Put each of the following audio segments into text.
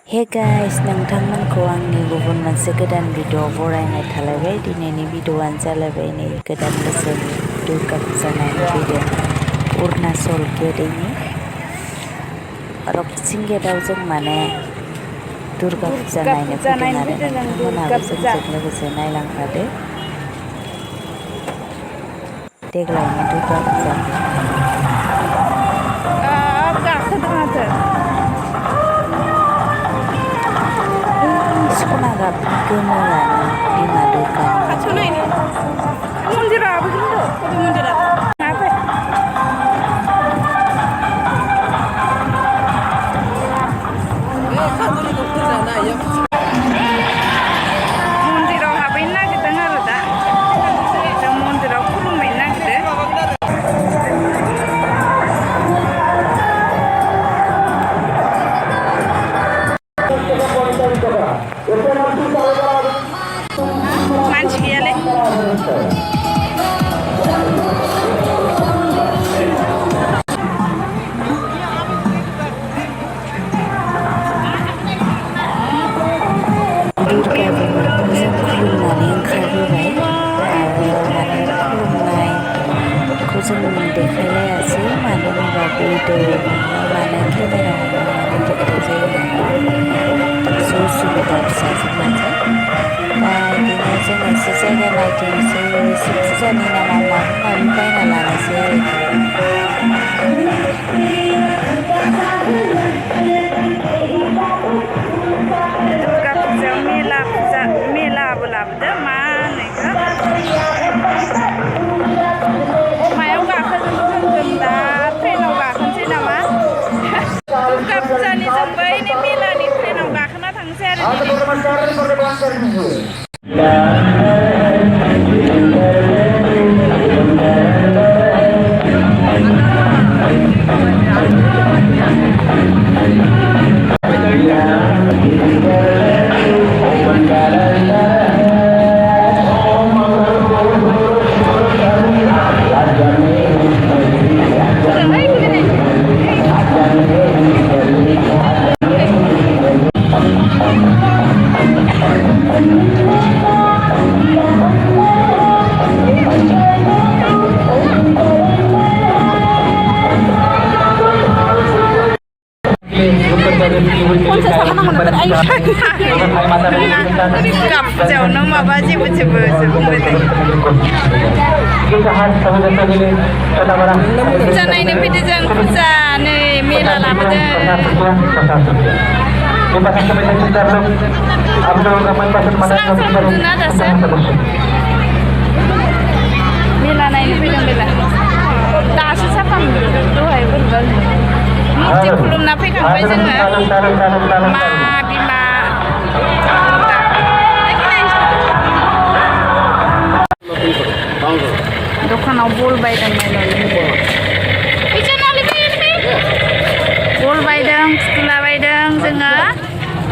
Hey guys नोंथांमोनखौ आंनि गुबुन मोनसे गोदान भिडिअ बरायनाय थालायबाय। दिनैनि भिडिअआनो जालायबाय नै गोदान बोसोरनि दुर्गा फुजा नायनो फैदों अरुणाचल गेटनि रक्सिं गेटआव जों माने दुर्गा फुजा नायनो फैदों आरो नोंथांमोनाबो जोंजों लोगोसे नायलांफादो देग्लायनि दुर्गा फुजाखौ। सना गाबनि गोमोआनो बिमा दुर्गानि मन्दिराव हाबहैनो नागिरदों आरो दा जों मन्दिराव खुलुमहैनो नागिरदों। मानसि गैयालै दुर्गा बिमाखौ जों खुलुमनानै ओंखारबोबाय आरो माने खुलुमनायखौ जों देखायलायासै मानो होनबा भिडिअ हमनो माने केमेरा हमनो माने दिगदार जायो नालाय एसे उसुबिदा फिसाजों माजों दा बिदिनो जों एसे जायगा नायदिंसै एसे फुजानि नामाव माबा माबि बायना लानोसै आरोखि। दुर्गा फुजायाव मेलाबो लाबोदों मा होनो इखो मायाव गाखोगोन जों दा ट्रेनाव गाखोनोसै नामा दुर्गा फुजानि जों बैनि मेलानि ट्रेनाव गाखोना थांसै आरो फुजायावनो माबा जेबो बुंबाय फुजा नायनो फैदों जों फुजा नै मेला लाबोदों मेला नायनो फैदों बेला दासो साफा दहाय बोरैबा मुर्ति खुलुमना फैखांबाय जोङो मा बिमा दखानाव बल बायदों बल बायदों फुथुला बायदों जोङो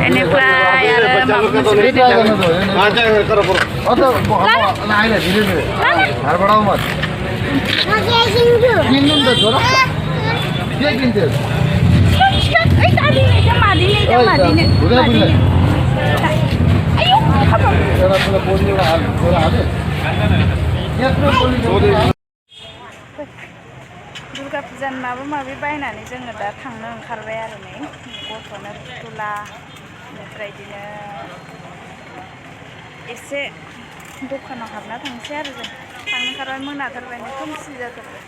बेनिफ्राय आरो माबा दुर्गा फुजानि माबा माबि बायनानै जोङो दा थांनो ओंखारबाय आरो नै गथ'नो फुथुला बेनिफ्राय बिदिनो एसे दखानाव हाबना थांसै आरो जों थांनो ओंखारबाय मोनाथारबाय खोमसि जाथारबाय।